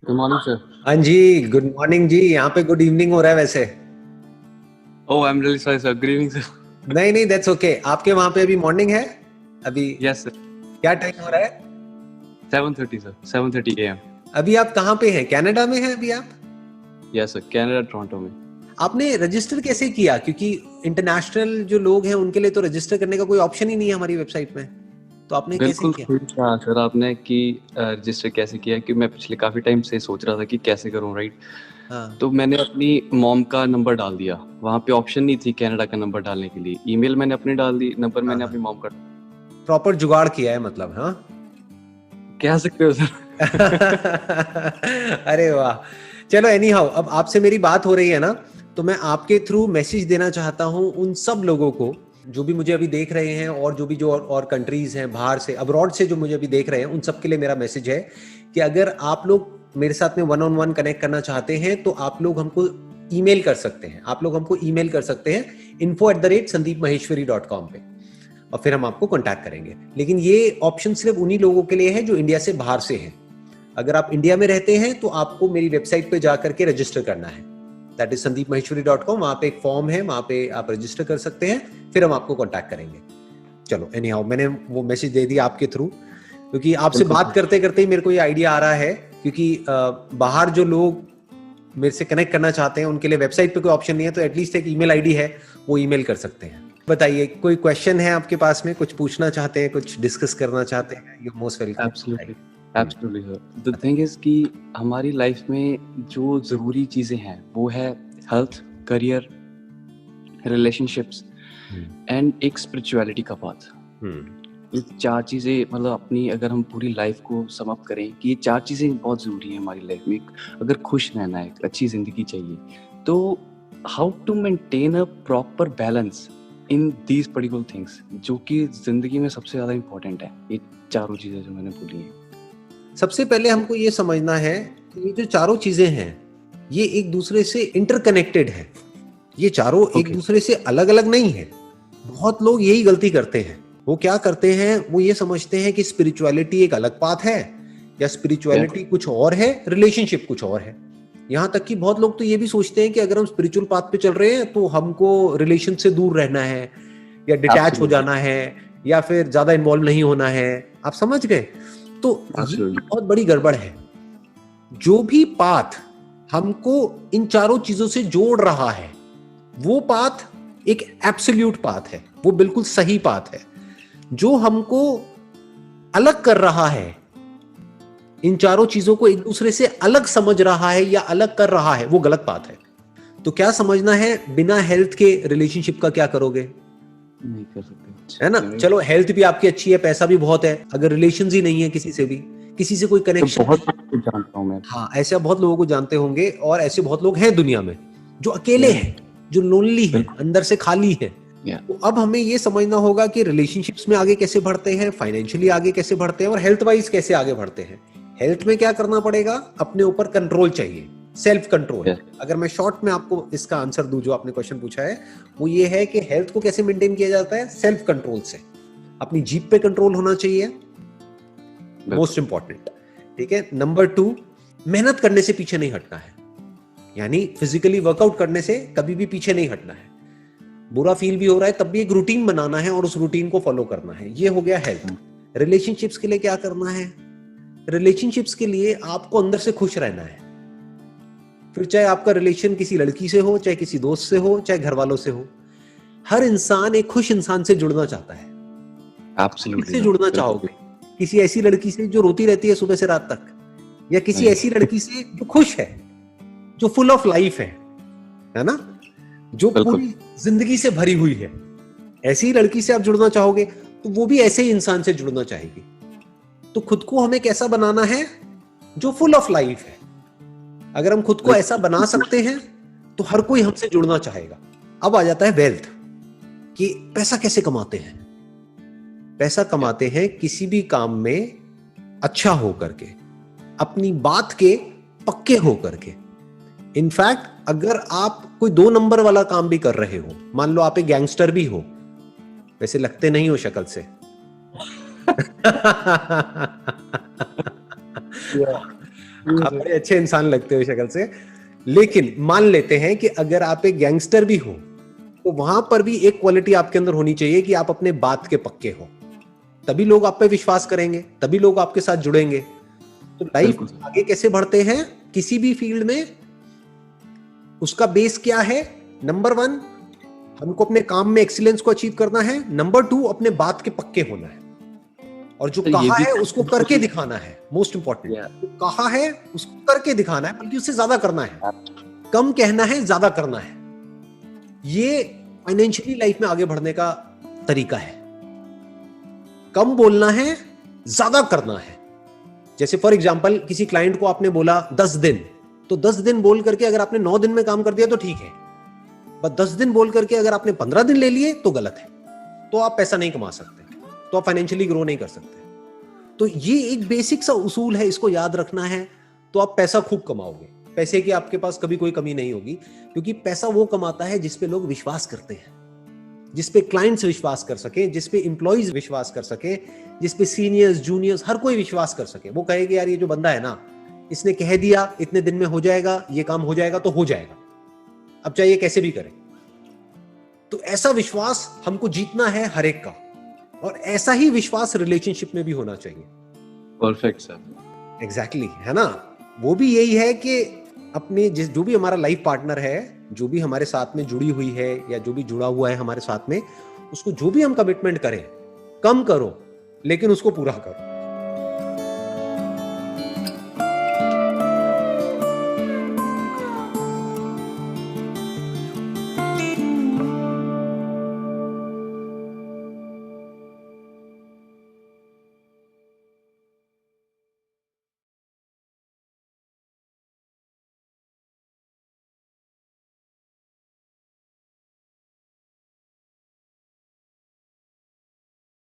Good morning sir. हाँ जी, good morning जी। यहाँ पे गुड इवनिंग हो रहा है वैसे। Oh I am really sorry sir, good evening sir. नहीं नहीं, दैट्स ओके। आपके वहाँ पे अभी मॉर्निंग है अभी? यस सर, क्या टाइम हो रहा है? 7:30 सर, 7:30 AM। अभी आप कहाँ पे हैं? कनाडा में हैं अभी आप? यस सर, कनाडा टोरंटो में। आपने रजिस्टर कैसे किया? क्योंकि इंटरनेशनल जो लोग हैं उनके लिए तो रजिस्टर करने का कोई ऑप्शन ही नहीं है हमारी वेबसाइट में। तो आपने कैसे बिल्कुल किया? सही कहा सर आपने कि रजिस्टर कैसे किया, कि मैं पिछले काफ़ी टाइम से सोच रहा था कि कैसे करूं, राइट। हाँ तो मैंने अपनी मॉम का नंबर डाल दिया। वहाँ पे ऑप्शन नहीं थी कनाडा का नंबर डालने के लिए। ईमेल मैंने अपनी डाल दी, नंबर हाँ मैंने हाँ, अपनी मॉम का। प्रॉपर जुगाड़ किया है मतलब, हाँ। कह सकते हो सर। अरे वाह। चलो एनी हाउ, अब आपसे मेरी बात हो रही है ना, तो मैं आपके थ्रू मैसेज देना चाहता हूं उन सब लोगों को जो भी मुझे अभी देख रहे हैं, और जो भी जो और कंट्रीज हैं बाहर से, अब्रॉड से जो मुझे अभी देख रहे हैं, उन सब के लिए मेरा मैसेज है कि अगर आप लोग मेरे साथ में वन ऑन वन कनेक्ट करना चाहते हैं तो आप लोग हमको ईमेल कर सकते हैं। आप लोग हमको ईमेल कर सकते हैं info@sandeepmaheshwari.com पे, और फिर हम आपको कांटेक्ट करेंगे। लेकिन ये ऑप्शन सिर्फ उन्हीं लोगों के लिए है जो इंडिया से बाहर से हैं। अगर आप इंडिया में रहते हैं तो आपको मेरी वेबसाइट पे जाकर के रजिस्टर करना है, दैट इज sandeepmaheshwari.com। वहां पे एक फॉर्म है, वहां पे आप रजिस्टर कर सकते हैं, फिर हम आपको कांटेक्ट करेंगे। चलो एनी हाउ, मैंने वो मैसेज दे दिया आपके थ्रू, क्योंकि आपसे बिल्कुल बात सर। करते करते ही मेरे को ये आइडिया आ रहा है, क्योंकि बाहर जो लोग मेरे से कनेक्ट करना चाहते हैं उनके लिए वेबसाइट पे कोई ऑप्शन नहीं है, तो एटलीस्ट एक ईमेल आईडी है, वो ईमेल कर सकते हैं। बताइए, कोई क्वेश्चन है आपके पास में? कुछ पूछना चाहते हैं, कुछ डिस्कस करना चाहते हैं? You most welcome. Absolutely, absolutely sir. The thing is कि हमारी लाइफ में जो ज़रूरी चीज़ें हैं वो है हेल्थ, करियर, रिलेशनशिप्स एंड एक स्पिरिचुअलिटी का पाथ। ये चार चीज़ें, मतलब अपनी अगर हम पूरी लाइफ को सम अप करें कि ये चार चीज़ें बहुत ज़रूरी हैं हमारी लाइफ में। अगर खुश रहना है, एक अच्छी ज़िंदगी चाहिए, तो how to maintain a proper balance in these particular things, जो कि ज़िंदगी में सबसे ज़्यादा इम्पोर्टेंट है। ये चारों चीज़ें जो मैंने बोली हैं। सबसे पहले हमको ये समझना है कि ये जो चारों चीजें हैं ये एक दूसरे से इंटरकनेक्टेड है। ये चारों एक दूसरे से अलग अलग नहीं है। बहुत लोग यही गलती करते हैं। वो क्या करते हैं, वो ये समझते हैं कि स्पिरिचुअलिटी एक अलग पाथ है, या स्पिरिचुअलिटी कुछ और है, रिलेशनशिप कुछ और है। यहाँ तक कि बहुत लोग तो ये भी सोचते हैं कि अगर हम स्पिरिचुअल पाथ पे चल रहे हैं तो हमको रिलेशन से दूर रहना है, या डिटैच हो जाना है, या फिर ज्यादा इन्वॉल्व नहीं होना है। आप समझ गए? तो ये बहुत बड़ी गड़बड़ है। जो भी पाथ हमको इन चारों चीजों से जोड़ रहा है वो पाथ एक एब्सोल्यूट पाथ है, वो बिल्कुल सही पाथ है। जो हमको अलग कर रहा है, इन चारों चीजों को एक दूसरे से अलग समझ रहा है या अलग कर रहा है, वो गलत बात है। तो क्या समझना है, बिना हेल्थ के रिलेशनशिप का क्या करोगे? नहीं कर सकते, है ना? चलो हेल्थ भी आपकी अच्छी है, पैसा भी बहुत है, अगर रिलेशन ही नहीं है किसी से भी, किसी से कोई कनेक्शन, बहुत कुछ जानता हूँ मैं। हाँ, ऐसे बहुत लोगों को जानते होंगे, और ऐसे बहुत लोग हैं दुनिया में जो अकेले हैं, जो लोनली हैं, अंदर से खाली है। तो अब हमें ये समझना होगा कि रिलेशनशिप्स में आगे कैसे बढ़ते हैं, फाइनेंशियली आगे कैसे बढ़ते हैं, और हेल्थ वाइज कैसे आगे बढ़ते हैं। हेल्थ में क्या करना पड़ेगा, अपने ऊपर कंट्रोल चाहिए, सेल्फ कंट्रोल। अगर मैं शॉर्ट में आपको इसका आंसर दूं, जो आपने क्वेश्चन पूछा है, वो ये है कि हेल्थ को कैसे मेंटेन किया जाता है, सेल्फ कंट्रोल से। अपनी जीभ पे कंट्रोल होना चाहिए, मोस्ट इंपॉर्टेंट। ठीक है। नंबर 2, मेहनत करने से पीछे नहीं हटना है, यानी फिजिकली वर्कआउट करने से कभी भी पीछे नहीं हटना है। बुरा फील भी हो रहा है तब भी एक रूटीन बनाना है और उस रूटीन को फॉलो करना है। ये हो गया हेल्थ। रिलेशनशिप्स के लिए क्या करना है? रिलेशनशिप्स के लिए आपको अंदर से खुश रहना है। फिर चाहे आपका रिलेशन किसी लड़की से हो, चाहे किसी दोस्त से हो, चाहे घर वालों से हो, हर इंसान एक खुश इंसान से जुड़ना चाहता है। किससे जुड़ना चाहोगे? किसी ऐसी लड़की से जो रोती रहती है सुबह से रात तक, या किसी ऐसी लड़की से जो खुश है, जो फुल ऑफ लाइफ है ना, जो पूरी जिंदगी से भरी हुई है? ऐसी लड़की से आप जुड़ना चाहोगे तो वो भी ऐसे ही इंसान से जुड़ना चाहेगी। तो खुद को हमें कैसा बनाना है, जो फुल ऑफ लाइफ है। अगर हम खुद को ऐसा बना सकते हैं तो हर कोई हमसे जुड़ना चाहेगा। अब आ जाता है वेल्थ, कि पैसा कैसे कमाते हैं। पैसा कमाते हैं किसी भी काम में अच्छा हो करके, अपनी बात के पक्के हो करके। इनफैक्ट अगर आप कोई 2 नंबर वाला काम भी कर रहे हो, मान लो आप एक गैंगस्टर भी हो, वैसे लगते नहीं हो शक्ल से। आप बड़े अच्छे इंसान लगते हो शक्ल से। लेकिन मान लेते हैं कि अगर आप एक गैंगस्टर भी हो तो वहां पर भी एक क्वालिटी आपके अंदर होनी चाहिए कि आप अपने बात के पक्के हो, तभी लोग आप पे विश्वास करेंगे, तभी लोग आपके साथ जुड़ेंगे। तो लाइफ आगे कैसे बढ़ते हैं किसी भी फील्ड में, उसका बेस क्या है? नंबर 1, हमको अपने काम में एक्सीलेंस को अचीव करना है। नंबर 2, अपने बात के पक्के होना है, और जो कहा है उसको करके दिखाना है। मोस्ट इंपॉर्टेंट, जो कहा है उसको करके दिखाना है, बल्कि उससे ज्यादा करना है। कम कहना है, ज्यादा करना है। ये फाइनेंशियली लाइफ में आगे बढ़ने का तरीका है। कम बोलना है, ज्यादा करना है। जैसे फॉर एग्जांपल किसी क्लाइंट को आपने बोला 10 दिन, तो 10 दिन बोल करके अगर आपने 9 दिन में काम कर दिया तो ठीक है, बस 10 दिन बोल करके अगर आपने 15 दिन ले लिए तो गलत है। तो आप पैसा नहीं कमा सकते, तो आप फाइनेंशियली ग्रो नहीं कर सकते। तो ये एक बेसिक सा उसूल है, इसको याद रखना है, तो आप पैसा खूब कमाओगे। पैसे की आपके पास कभी कोई कमी नहीं होगी, क्योंकि पैसा वो कमाता है जिस पे लोग विश्वास करते हैं, जिस पे क्लाइंट्स विश्वास कर सके, जिस पे एम्प्लॉइज विश्वास कर सके, जिस पे सीनियर्स जूनियर्स हर कोई विश्वास कर सके। वो कहेगा यार ये जो बंदा है ना, इसने कह दिया इतने दिन में हो जाएगा, ये काम हो जाएगा तो हो जाएगा, अब चाहे कैसे भी करे। तो ऐसा विश्वास हमको जीतना है हर एक का, और ऐसा ही विश्वास रिलेशनशिप में भी होना चाहिए। Perfect sir. एग्जैक्टली, है ना। वो भी यही है कि अपने जो भी हमारा लाइफ पार्टनर है, जो भी हमारे साथ में जुड़ी हुई है या जो भी जुड़ा हुआ है हमारे साथ में, उसको जो भी हम कमिटमेंट करें, कम करो लेकिन उसको पूरा करो।